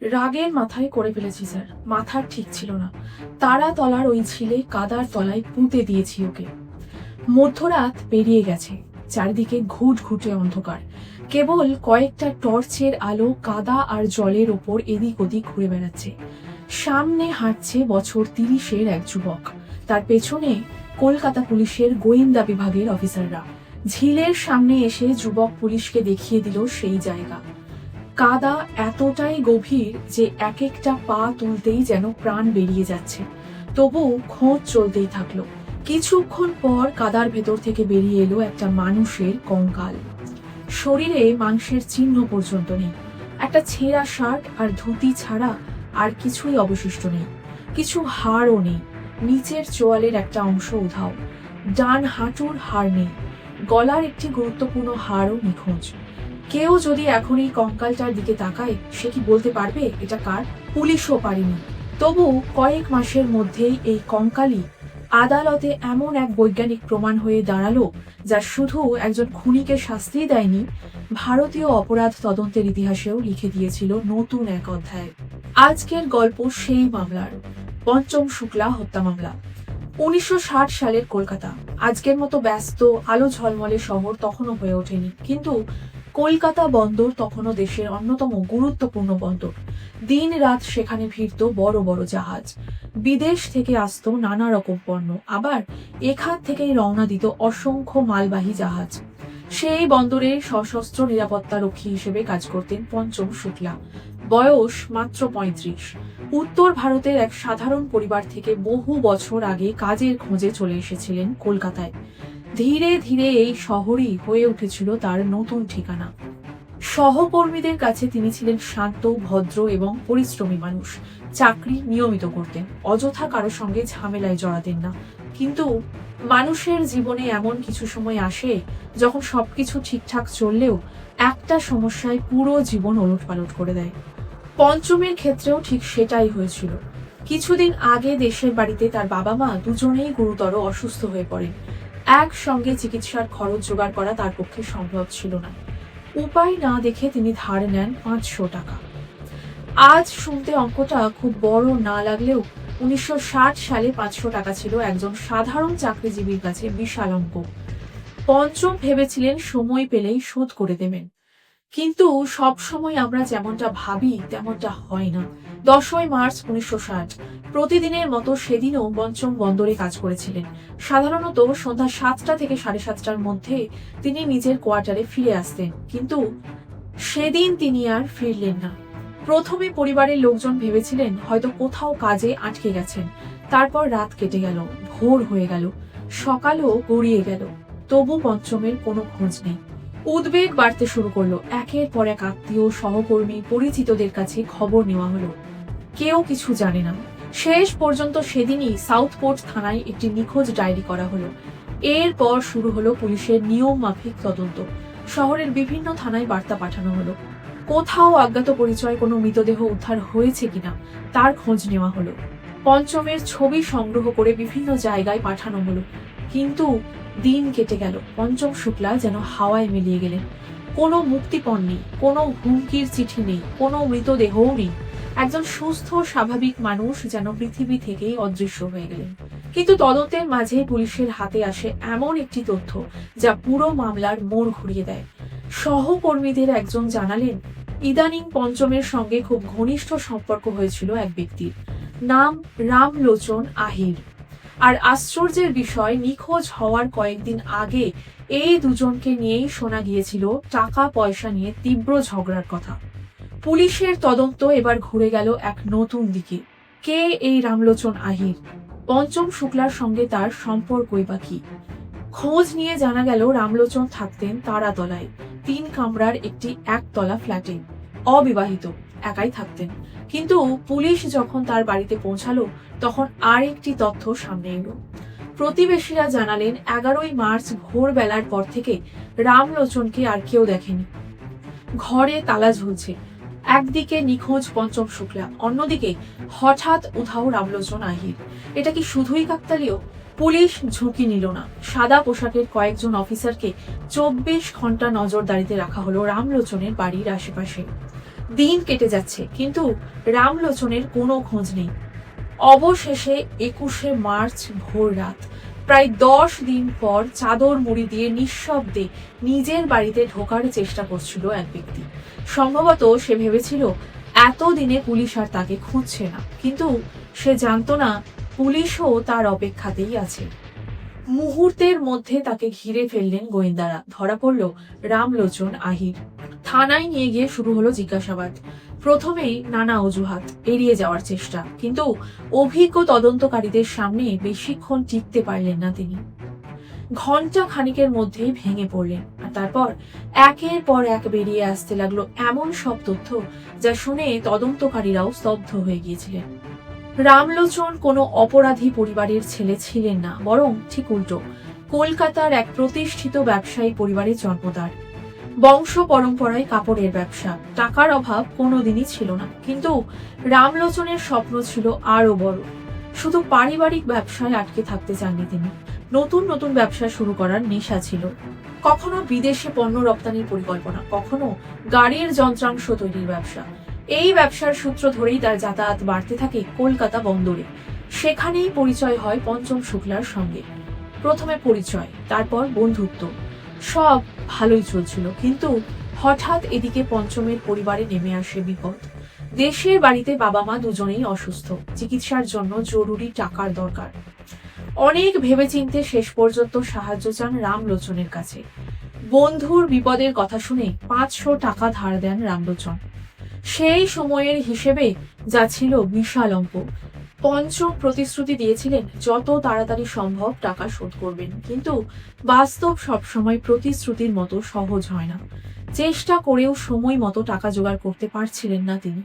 রাগের মাথায় করে ফেলেছি স্যার, মাথার ঠিক ছিল না। তারা তলার ওই ছিলে কাদার তলায় পুঁতে দিয়েছি ওকে। মধ্যরাত পেরিয়ে গেছে, চারিদিকে ঘুটঘুটে অন্ধকার। কেবল কয়েকটা টর্চের আলো কাদা আর জলের ওপর এদিক ওদিক ঘুরে বেড়াচ্ছে। সামনে হাঁটছে বছর 30-এর এক যুবক, তার পেছনে কলকাতা পুলিশের গোয়েন্দা বিভাগের অফিসাররা। ঝিলের সামনে এসে যুবক পুলিশকে দেখিয়ে দিল সেই জায়গা। কাদা এতটাই গভীর যে এক একটা পা তুলতেই যেন প্রাণ বেরিয়ে যাচ্ছে। তবু খোঁজ চলতেই থাকলো। কিছুক্ষণ পর কাদার ভেতর থেকে বেরিয়ে এলো একটা মানুষের কঙ্কাল। শরীরে মাংসের চিহ্ন পর্যন্ত নেই, একটা ছেঁড়া শার্ট আর ধুতি ছাড়া আর কিছুই অবশিষ্ট নেই। কিছু হাড়ও নেই, নিচের চোয়ালের একটা অংশ উধাও, ডান হাঁটুর হাড় নেই, গলার একটি গুরুত্বপূর্ণ হাড়ও নিখোঁজ। কেউ যদি এখন এই কঙ্কালটার দিকে তাকায়, সে কি বলতে পারবে এটা কার? পুলিশও পারেনি। তবু কয়েক মাসের মধ্যেই এই কঙ্কালই আদালতে এমন এক বৈজ্ঞানিক প্রমাণ হয়ে দাঁড়ালো, যা শুধু একজন খুনিকে শাস্তি দেয়নি, ভারতীয় অপরাধ তদন্তের ইতিহাসেও লিখে দিয়েছিল নতুন এক অধ্যায়। আজকের গল্প সেই মামলার, পঞ্চম শুক্লা হত্যা মামলা। 1960 সালের কলকাতা আজকের মতো ব্যস্ত আলো ঝলমলে শহর তখনও হয়ে ওঠেনি, কিন্তু কলকাতা বন্দর তখনও দেশের অন্যতম গুরুত্বপূর্ণ বন্দর। দিন রাত সেখানে ভিড়ত বড় বড় জাহাজ, বিদেশ থেকে আসতো নানা রকম পণ্য, আবার এখান থেকেই রওনা দিত অসংখ্য মালবাহী জাহাজ। সেই বন্দরে সশস্ত্র নিরাপত্তা রক্ষী হিসেবে কাজ করতেন পঞ্চম শুক্লা। বয়স মাত্র 35। উত্তর ভারতের এক সাধারণ পরিবার থেকে বহু বছর আগে কাজের খোঁজে চলে এসেছিলেন কলকাতায়। ধীরে ধীরে এই শহরই হয়ে উঠেছিল তার নতুন ঠিকানা। সহকর্মীদের কাছে তিনি ছিলেন শান্ত, ভদ্র এবং পরিশ্রমী মানুষ। চাকরি নিয়মিত করতেন, অযথা কারো সঙ্গে ঝামেলায় জড়াতেন না। কিন্তু মানুষের জীবনে এমন কিছু সময় আসে যখন সবকিছু ঠিকঠাক চললেও একটা সমস্যায় পুরো জীবন ওলটপালট করে দেয়। পঞ্চমের ক্ষেত্রেও ঠিক সেটাই হয়েছিল। কিছুদিন আগে দেশের বাড়িতে তার বাবা মা দুজনেই গুরুতর অসুস্থ হয়ে পড়েন। একসঙ্গে চিকিৎসার খরচ জোগাড় করা তার পক্ষে সম্ভব ছিল না। উপায় না দেখে তিনি ধার নেন 500 টাকা। আজ শুনতে অঙ্কটা খুব বড় না লাগলেও 1960 সালে 500 টাকা ছিল একজন সাধারণ চাকরিজীবীর কাছে বিশাল অঙ্ক। পঞ্চম ভেবেছিলেন সময় পেলেই শোধ করে দেবেন, কিন্তু সব সময় আমরা যেমনটা ভাবি তেমনটা হয় না। 10ই মার্চ 1960 প্রতিদিনের মতো সেদিনও পঞ্চম বন্দরে কাজ করেছিলেন। সাধারণত সন্ধ্যা 7টা থেকে 7:30টার মধ্যে তিনি নিজের কোয়ার্টারে ফিরে আসতেন, কিন্তু সেদিন তিনি আর ফিরলেন না। প্রথমে পরিবারের লোকজন ভেবেছিলেন হয়তো কোথাও কাজে আটকে গেছেন। তারপর রাত কেটে গেল, ভোর হয়ে গেল, সকালও গড়িয়ে গেল, তবু পঞ্চমের কোনো খোঁজ নেই। উদ্বেগ বাড়তে শুরু করলো। একের পর এক আত্মীয়, সহকর্মী, পরিচিতদের কাছে খবর নেওয়া হলো। কেউ কিছু জানে না। শেষ পর্যন্ত সেদিনই সাউথপোর্ট থানায় একটি নিখোঁজ ডায়েরি করা হলো। এরপর শুরু হলো পুলিশের নিয়ম মাফিক তদন্ত। শহরের বিভিন্ন থানায় বার্তা পাঠানো হলো। কোথাও অজ্ঞাত পরিচয় কোনো মৃতদেহ উদ্ধার হয়েছে কিনা তার খোঁজ নেওয়া হলো। পঞ্চমের ছবি সংগ্রহ করে বিভিন্ন জায়গায় পাঠানো হলো, কিন্তু দিন কেটে গেল। পঞ্চম শুক্লা যেন হাওয়ায় মিলিয়ে গেলেন। কোনো মুক্তিপণ নেই, কোনো হুমকির চিঠি নেই, কোনো মৃতদেহও নেই। একজন সুস্থ স্বাভাবিক মানুষ যেন পৃথিবী থেকেই অদৃশ্য হয়ে গেলেন। কিন্তু তদন্তের মাঝে পুলিশের হাতে আসে এমন একটি তথ্য যা পুরো মামলার মোড় ঘুরিয়ে দেয়। সহকর্মীদের একজন জানালেন, ইদানিং পঞ্চমের সঙ্গে খুব ঘনিষ্ঠ সম্পর্ক হয়েছিল এক ব্যক্তির, নাম রামলোচন আহির। আর আশ্চর্যের বিষয়, নিখোঁজ হওয়ার কয়েকদিন আগে এই দুজনকে নিয়েই শোনা গিয়েছিল টাকা পয়সা নিয়ে তীব্র ঝগড়ার কথা। পুলিশের তদন্ত এবার ঘুরে গেল এক নতুন দিকে। কে এই রামলোচন আহির? পঞ্চম শুক্লার সঙ্গে তার সম্পর্কই বা কি? খোঁজ নিয়ে জানা গেল রামলোচন থাকতেন তারাতলায় 3 কামরার একটি একতলা ফ্ল্যাটে। অবিবাহিত, একাই থাকতেন। কিন্তু পুলিশ যখন তার বাড়িতে পৌঁছালো তখন আর একটি তথ্য সামনে এলো। প্রতিবেশীরা জানালেন 11ই মার্চ ভোরবেলার পর থেকে রামলোচনকে আর কেউ দেখেনি। ঘরে তালা ঝুলছে। একদিকে নিখোঁজ পঞ্চম শুক্লা, অন্যদিকে হঠাৎ উধাও রামলোচন আহির। এটা কি শুধুই কাকতালীয়? পুলিশ ঝুঁকি নিল না। সাদা পোশাকের কয়েকজন অফিসারকে 24 ঘন্টা নজরদারিতে রাখা হলো রামলোচনের বাড়ির আশেপাশে। দিন কেটে যাচ্ছে, কিন্তু রামলোচনের কোনো খোঁজ নেই। অবশেষে 21শে মার্চ ভোর রাত, প্রায় 10 দিন পর চাদর মুড়ি দিয়ে নিঃশব্দে নিজের বাড়িতে ঢোকার চেষ্টা করছিল এক ব্যক্তি। সম্ভবত সে ভেবেছিল এতদিনে পুলিশ আর তাকে খুঁজছে না, কিন্তু সে জানতো না পুলিশও তার অপেক্ষাতেই আছে। মুহূর্তের মধ্যে তাকে ঘিরে ফেললেন গোয়েন্দারা। ধরা পড়ল রামলোচন আহির। থানায় নিয়ে গিয়ে শুরু হলো জিজ্ঞাসাবাদ। প্রথমেই নানা অজুহাত, এড়িয়ে যাওয়ার চেষ্টা, কিন্তু অভিজ্ঞ তদন্তকারীদের সামনে বেশিক্ষণ টিকতে পারলেন না তিনি। ঘন্টা খানিকের মধ্যেই ভেঙে পড়লেন, আর তারপর একের পর এক বেরিয়ে আসতে লাগলো এমন সব তথ্য যা শুনে তদন্তকারীরাও স্তব্ধ হয়ে গিয়েছিলেন। রামলোচন কোনো অপরাধী পরিবারের ছেলে ছিলেন না, বরং ঠিক উল্টো, কলকাতার এক প্রতিষ্ঠিত ব্যবসায়ী পরিবারের জন্ম তার। বংশ পরম্পরায় কাপড়ের ব্যবসা, টাকার অভাব কোনোদিনই ছিল না, কিন্তু রামলোচনের স্বপ্ন ছিল আরো বড়। শুধু পারিবারিক ব্যবসায় আটকে থাকতে চাননি তিনি, নতুন নতুন ব্যবসা শুরু করার নেশা ছিল। কখনো বিদেশে পণ্য রপ্তানির পরিকল্পনা, কখনো গাড়ির যন্ত্রাংশ তৈরির ব্যবসা। এই ব্যবসার সূত্র ধরেই তার যাতায়াত বাড়তে থাকে কলকাতা বন্দরে। সেখানেই পরিচয় হয় পঞ্চম শুক্লার সঙ্গে। প্রথমে পরিচয়, তারপর বন্ধুত্ব। সব ভালোই চলছিল, কিন্তু হঠাৎ এদিকে পঞ্চমের পরিবারে নেমে আসে বিপদ। দেশের বাড়িতে বাবা মা দুজনেই অসুস্থ, চিকিৎসার জন্য জরুরি টাকার দরকার। অনেক ভেবেচিন্তে শেষ পর্যন্ত সাহায্য চান রামলোচনের কাছে। বন্ধুর বিপদের কথা শুনে 500 টাকা ধার দেন রামলোচন। সেই সময়ের হিসেবে যা ছিল বিশাল অঙ্ক। পঞ্চম প্রতিশ্রুতি দিয়েছিলেন যত তাড়াতাড়ি সম্ভব টাকা শোধ করবেন, কিন্তু বাস্তব সবসময় প্রতিশ্রুতির মতো সহজ হয় না। চেষ্টা করেও সময় মতো টাকা জোগাড় করতে পারছিলেন না তিনি।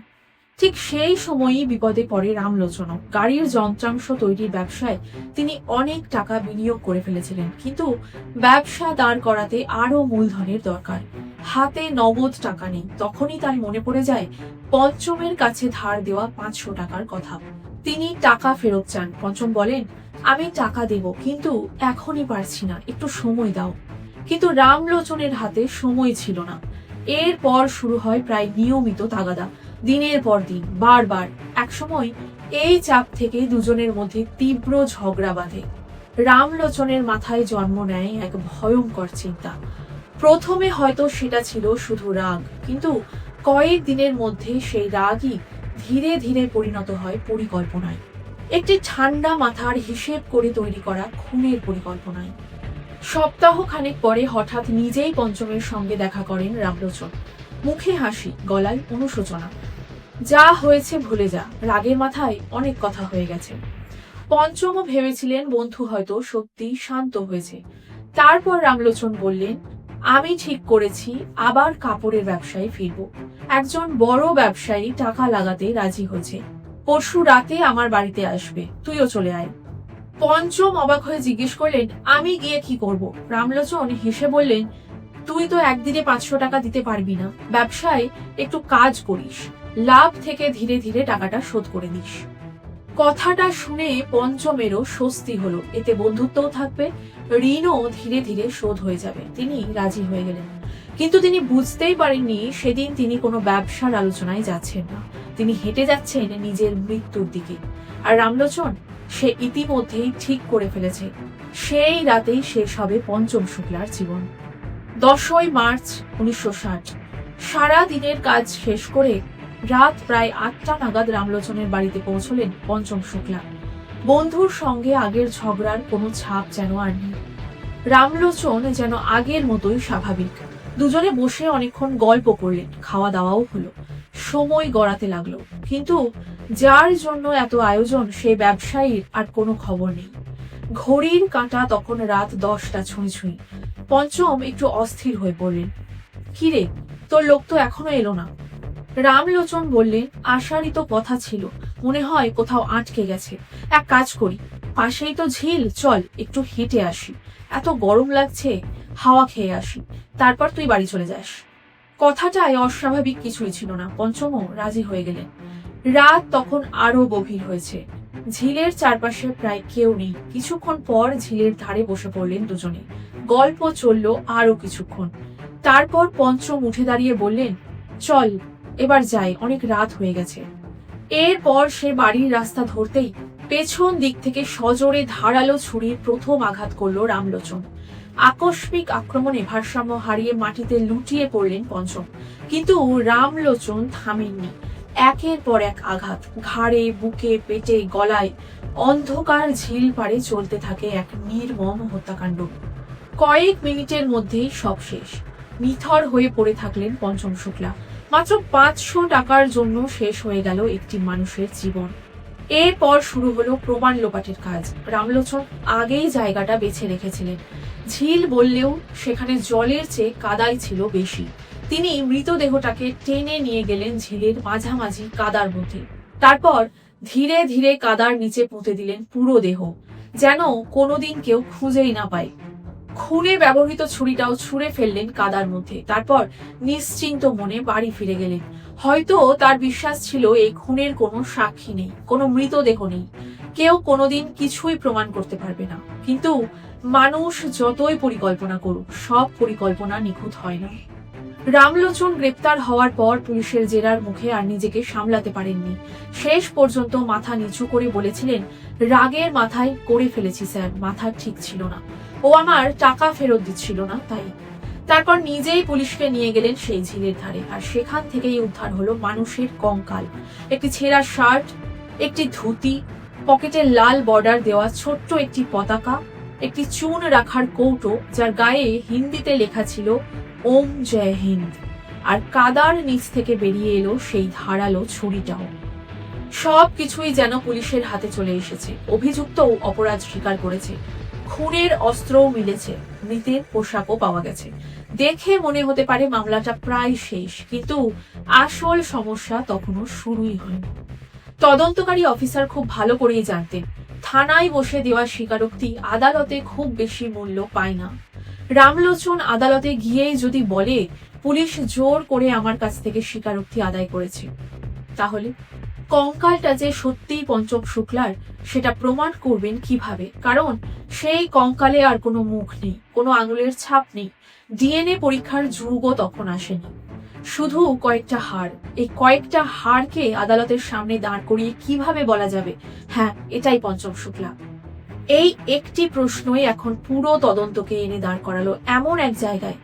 ঠিক সেই সময়ই বিপদে পড়ে রামলোচনও। গাড়ির যন্ত্রাংশ তৈরির ব্যবসায় তিনি অনেক টাকা বিনিয়োগ করে ফেলেছিলেন, কিন্তু ব্যবসা দাঁড় করাতে আরো মূলধনের দরকার। হাতে নগদ টাকা নেই। তখনই তার মনে পড়ে যায় পঞ্চমের কাছে ধার দেওয়া 500 টাকার কথা। তিনি টাকা ফেরত চান। পঞ্চম বলেন, আমি টাকা দেব, কিন্তু এখনই পারছি না, একটু সময় দাও। কিন্তু রামলোচনের হাতে সময় ছিল না। এরপর শুরু হয় প্রায় নিয়মিত তাগাদা, দিনের পর দিন, বারবার। একসময় এই চাপ থেকে দুজনের মধ্যে তীব্র ঝগড়া বাঁধে। রামলোচনের মাথায় জন্ম নেয় এক ভয়ঙ্কর চিন্তা। প্রথমে হয়তো সেটা ছিল শুধু রাগ, কিন্তু কয়েক দিনের মধ্যে সেই রাগই ধীরে ধীরে পরিণত হয় পরিকল্পনায়। একটি ঠান্ডা মাথার হিসেব করে তৈরি করা খুনের পরিকল্পনায়। সপ্তাহ খানেক পরে হঠাৎ নিজেই পঞ্চমের সঙ্গে দেখা করেন রামলোচন। মুখে হাসি, গলায় অনুশোচনা। যা হয়েছে ভুলে যা, রাগের মাথায় অনেক কথা হয়ে গেছে। পঞ্চমও ভেবেছিলেন বন্ধু হয়তো সত্যি শান্ত হয়েছে। তারপর রামলোচন বললেন, আমি ঠিক করেছি আবার কাপড়ের ব্যবসায় ফিরব। একজন বড় ব্যবসায়ী টাকা লাগাতে রাজি হয়েছে। পরশু রাতে আমার বাড়িতে আসবে, তুইও চলে আয়। পঞ্চম অবাক হয়ে জিজ্ঞেস করলেন, আমি গিয়ে কি করব? রামলোচন হেসে বললেন, তুই তো একদিনে 500 টাকা দিতে পারবি না। ব্যবসায় একটু কাজ করিস, লাভ থেকে ধীরে ধীরে টাকাটা শোধ করে দিস। কথাটা শুনে পঞ্চমেরও স্বস্তি হলো। এতে বন্ধুত্বও থাকবে, ঋণও ধীরে ধীরে শোধ হয়ে যাবে। তিনি রাজি হয়ে গেলেন, কিন্তু তিনি বুঝতেই পারেননি সেদিন তিনি কোনো ব্যবসার আলোচনায় যাচ্ছেন না। তিনি হেঁটে যাচ্ছেন নিজের মৃত্যুর দিকে। আর রামলোচন, সে ইতিমধ্যেই ঠিক করে ফেলেছে সেই রাতেই শেষ হবে পঞ্চম শুক্লার জীবন। 10ই মার্চ 1960 সারা দিনের কাজ শেষ করে রাত প্রায় 8টা নাগাদ রামলোচনের বাড়িতে পৌঁছলেন পঞ্চম শুক্লা। বন্ধুর সঙ্গে আগের ঝগড়ার কোনো ছাপ যেন আর নেই। রামলোচন যেন আগের মতোই স্বাভাবিক। দুজনে বসে অনেকক্ষণ গল্প করলেন, খাওয়া দাওয়াও হলো। সময় গড়াতে লাগলো, কিন্তু যার জন্য এত আয়োজন সেই ব্যবসায়ীর আর কোনো খবর নেই। ঘড়ির কাঁটা তখন রাত 10টা ছুঁই ছুঁই। পঞ্চম একটু অস্থির হয়ে পড়লেন। কিরে, তোর লোক তো এখনো এলো না? রামলোচন বললেন, আসারই তো কথা ছিল, মনে হয় কোথাও আটকে গেছে। এক কাজ করি, পাশেই তো ঝিল, চল একটু হেঁটে আসি। এত গরম লাগছে, হাওয়া খেয়ে আসি, তারপর তুই বাড়ি চলে যাস। কথাটায় অস্বাভাবিক কিছুই ছিল না। পঞ্চমও রাজি হয়ে গেলেন। রাত তখন আরো গভীর হয়েছে। ঝিলের চারপাশে প্রায় কেউ নেই। কিছুক্ষণ পর ঝিলের ধারে বসে পড়লেন দুজনে। গল্প চলল আরো কিছুক্ষণ। তারপর পঞ্চম উঠে দাঁড়িয়ে বললেন, চল এবার যাই, অনেক রাত হয়ে গেছে। এরপর সে বাড়ির রাস্তা ধরতেই পেছন দিক থেকে সজোরে ধারালো ছুরির প্রথম আঘাত করল রামলোচন। আকস্মিক আক্রমণে ভারসাম্য হারিয়ে মাটিতে লুটিয়ে পড়লেন পঞ্চম, কিন্তু রামলোচন থামেননি। একের পর এক আঘাত ঘাড়ে, বুকে, পেটে, গলায়, অন্ধকার ঝিল পাড়ে চলতে থাকে এক নির্মম হত্যাকাণ্ড। কয়েক মিনিটের মধ্যেই সব শেষ। নিথর হয়ে পড়ে থাকলেন পঞ্চম শুক্লা। মাত্র 500 টাকার জন্য শেষ হয়ে গেল একটি মানুষের জীবন। এরপর শুরু হলো প্রমাণ লোপাটের কাজ। রামলোচন আগেই জায়গাটা বেছে রেখেছিলেন। ঝিল বললেও সেখানে জলের চেয়ে কাদাই ছিল বেশি। তিনি মৃতদেহটাকে টেনে নিয়ে গেলেন ঝিলের মাঝামাঝি কাদার মধ্যে। তারপর ধীরে ধীরে কাদার নিচে পুঁতে দিলেন পুরো দেহ, যেন কোনোদিন কেউ খুঁজেই না পায়। খুনে ব্যবহৃত ছুরিটাও ছুঁড়ে ফেললেন কাদার মধ্যে। তারপর নিশ্চিন্ত মনে বাড়ি ফিরে গেলেন। হয়তো তার বিশ্বাস ছিল এই খুনের কোনো সাক্ষী নেই, কোনো মৃতদেহ নেই, কেউ কোনোদিন কিছুই প্রমাণ করতে পারবে না। কিন্তু মানুষ যতই পরিকল্পনা করুক, সব পরিকল্পনা নিখুঁত হয় না। রামলোচন গ্রেপ্তার হওয়ার পর পুলিশের জেরার মুখে আর নিজেকে সামলাতে পারেননি। শেষ পর্যন্ত মাথা নিচু করে বলেছিলেন, রাগের মাথায় করে ফেলেছি স্যার, মাথা ঠিক ছিল না, ও আমার টাকা ফেরত দিচ্ছিল না তাই। তারপর নিজেই পুলিশকে নিয়ে গেলেন সেই ঝিলের ধারে, আর সেখান থেকেই উদ্ধার হলো মানুষের কঙ্কাল, একটি ছেঁড়া শার্ট, একটি ধুতি, পকেটে লাল বর্ডার দেওয়া ছোট্ট একটি পতাকা, একটি চুন রাখার কৌটো যার গায়ে হিন্দিতে লেখা ছিল ওম জয় হিন্দ, আর কাদার নিচ থেকে বেরিয়ে এলো সেই ধারালো ছুরিটাও। সব কিছুই যেন পুলিশের হাতে চলে এসেছে। অভিযুক্তও অপরাধ স্বীকার করেছে, খুনের অস্ত্রও মিলেছে, মৃতের পোশাকও পাওয়া গেছে। দেখে মনে হতে পারে মামলাটা প্রায় শেষ, কিন্তু আসল সমস্যা তখনো শুরুই হয়নি। তদন্তকারী অফিসার খুব ভালো করেই জানতেন, থানায় বসে দেওয়া স্বীকারোক্তি আদালতে খুব বেশি মূল্য পায় না। রামলোচন আদালতে গিয়েই যদি বলে, পুলিশ জোর করে আমার কাছ থেকে স্বীকারোক্তি আদায় করেছে, তাহলে কঙ্কালটা যে সত্যিই পঞ্চম শুক্লার সেটা প্রমাণ করবেন কিভাবে? কারণ সেই কঙ্কালে আর কোনো মুখ নেই, কোনো আঙুলের ছাপ নেই, ডিএনএ পরীক্ষার যুগও তখন আসেনি, শুধু কয়েকটা হাড়। এই কয়েকটা হাড়কে আদালতের সামনে দাঁড় করিয়ে কিভাবে বলা যাবে, হ্যাঁ এটাই পঞ্চম শুক্লা? এই একটি প্রশ্নই এখন পুরো তদন্তকে এনে দাঁড় করালো এমন এক জায়গায়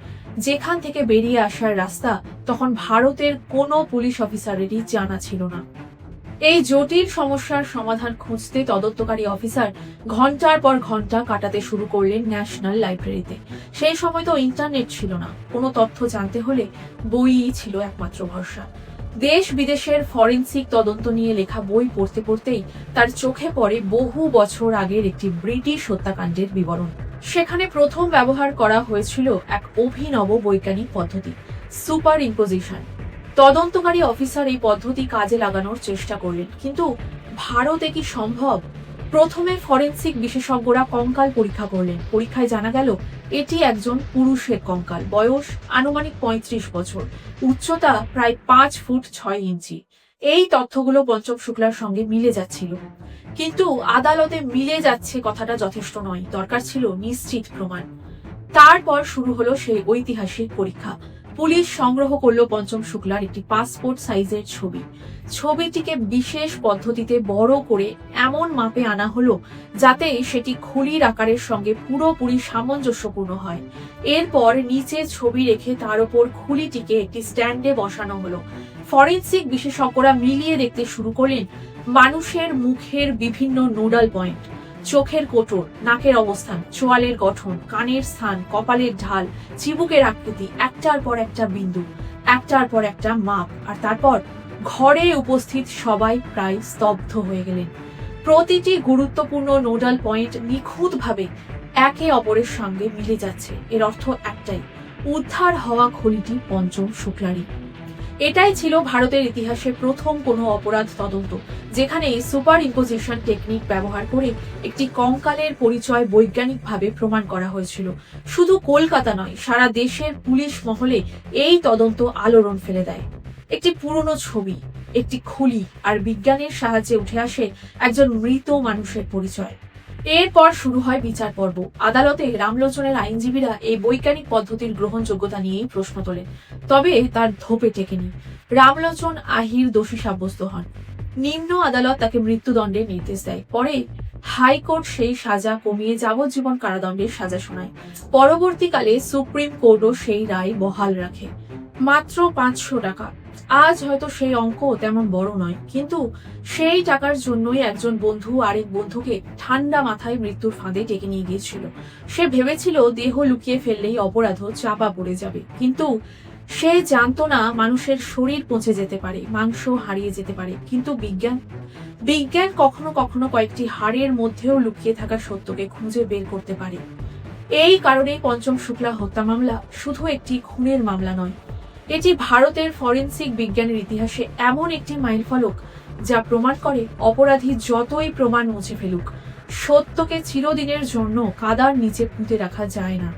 যেখান থেকে বেরিয়ে আসার রাস্তা তখন ভারতের কোনো পুলিশ অফিসারেরই জানা ছিল না। এই জটিল সমস্যার সমাধান খুঁজতে তদন্তকারী অফিসার ঘন্টার পর ঘন্টা কাটাতে শুরু করলেন ন্যাশনাল লাইব্রেরিতে। সেই সময় তো ইন্টারনেট ছিল না, কোনো তথ্য জানতে হলে বইই ছিল একমাত্র ভরসা। দেশ বিদেশের ফরেনসিক তদন্ত নিয়ে লেখা বই পড়তে পড়তেই তার চোখে পড়ে বহু বছর আগের একটি ব্রিটিশ হত্যাকাণ্ডের বিবরণ। সেখানে প্রথম ব্যবহার করা হয়েছিল এক অভিনব বৈজ্ঞানিক পদ্ধতি, সুপার ইম্পোজিশন। তদন্তকারী অফিসার এই পদ্ধতি কাজে লাগানোর চেষ্টা করলেন, কিন্তু ভারতে কি সম্ভব? প্রথমে ফরেনসিক বিশেষজ্ঞরা কঙ্কাল পরীক্ষা করলেন। পরীক্ষায় জানা গেল এটি একজন পুরুষের কঙ্কাল, বয়স আনুমানিক 35 বছর, উচ্চতা প্রায় 5 ফুট 6 ইঞ্চি। এই তথ্যগুলো পঞ্চম শুক্লার সঙ্গে মিলে যাচ্ছিল, কিন্তু আদালতে মিলে যাচ্ছে কথাটা যথেষ্ট নয়, দরকার ছিল নিশ্চিত প্রমাণ। তারপর শুরু হলো সেই ঐতিহাসিক পরীক্ষা। পুলিশ সংগ্রহ করলো পঞ্চম শুক্লার একটি পাসপোর্ট সাইজের ছবি। ছবিটিকে বিশেষ পদ্ধতিতে বড় করে এমন মাপে আনা হলো যাতে সেটি খুলির আকারের সঙ্গে পুরোপুরি সামঞ্জস্যপূর্ণ হয়। এরপর নিচে ছবি রেখে তার উপর খুলিটিকে একটি স্ট্যান্ডে বসানো হলো। ফরেনসিক বিশেষজ্ঞরা মিলিয়ে দেখতে শুরু করলেন মানুষের মুখের বিভিন্ন নোডাল পয়েন্ট, চোখের কোটর, নাকের অবস্থান, চোয়ালের গঠন, কানের স্থান, কপালের ঢাল, চিবুকের আকৃতি, একটার পর একটা বিন্দু, একটার পর একটা মাপ। আর তারপর ঘরে উপস্থিত সবাই প্রায় স্তব্ধ হয়ে গেলেন। প্রতিটি গুরুত্বপূর্ণ নোডাল পয়েন্ট নিখুঁতভাবে একে অপরের সঙ্গে মিলে যাচ্ছে। এর অর্থ একটাই, উদ্ধার হওয়া খনিটি পঞ্চম শুক্লারই। এটাই ছিল ভারতের ইতিহাসে প্রথম কোনো অপরাধ তদন্ত যেখানে সুপার ইম্পোজিশন টেকনিক ব্যবহার করে একটি কঙ্কালের পরিচয় বৈজ্ঞানিকভাবে প্রমাণ করা হয়েছিল। শুধু কলকাতা নয়, সারা দেশের পুলিশ মহলে এই তদন্ত আলোড়ন ফেলে দেয়। একটি পুরনো ছবি, একটি খুলি, আর বিজ্ঞানের সাহায্যে উঠে আসে একজন মৃত মানুষের পরিচয়। এরপর শুরু হয় বিচার পর্ব। আদালতে রামলোচনের আইনজীবীরা এই বৈজ্ঞানিক পদ্ধতির গ্রহণযোগ্যতা নিয়েই প্রশ্ন তোলেন, তবে তার ধোপে টেকেনি। রামলোচন আহির দোষী সাব্যস্ত হন। নিম্ন আদালত তাকে মৃত্যুদণ্ডের নির্দেশ দেয়। পরে হাইকোর্ট সেই সাজা কমিয়ে যাবজ্জীবন কারাদণ্ডের সাজা শোনায়। পরবর্তীকালে সুপ্রিম কোর্টও সেই রায় বহাল রাখে। মাত্র 500 টাকা। আজ হয়তো সেই অঙ্ক তেমন বড় নয়, কিন্তু সেই টাকার জন্যই একজন বন্ধু আরেক বন্ধুকে ঠান্ডা মাথায় মৃত্যুর ফাঁদে টেকে নিয়ে গিয়েছিল। সে ভেবেছিল দেহ লুকিয়ে ফেললেই অপরাধ চাপা পড়ে যাবে, কিন্তু সে জানতো না মানুষের শরীর পচে যেতে পারে, মাংস হারিয়ে যেতে পারে। কিন্তু বিজ্ঞান কখনো কখনো কয়েকটি হাড়ের মধ্যেও লুকিয়ে থাকা সত্যকে খুঁজে বের করতে পারে। এই কারণে পঞ্চম শুক্লা হত্যা মামলা শুধু একটি খুনের মামলা নয়, এটি ভারতের ফরেনসিক বিজ্ঞানের ইতিহাসে এমন একটি মাইলফলক যা প্রমাণ করে অপরাধী যতই প্রমাণ মুছে ফেলুক, সত্যকে চিরদিনের জন্য কাদার নিচে পুঁতে রাখা যায় না।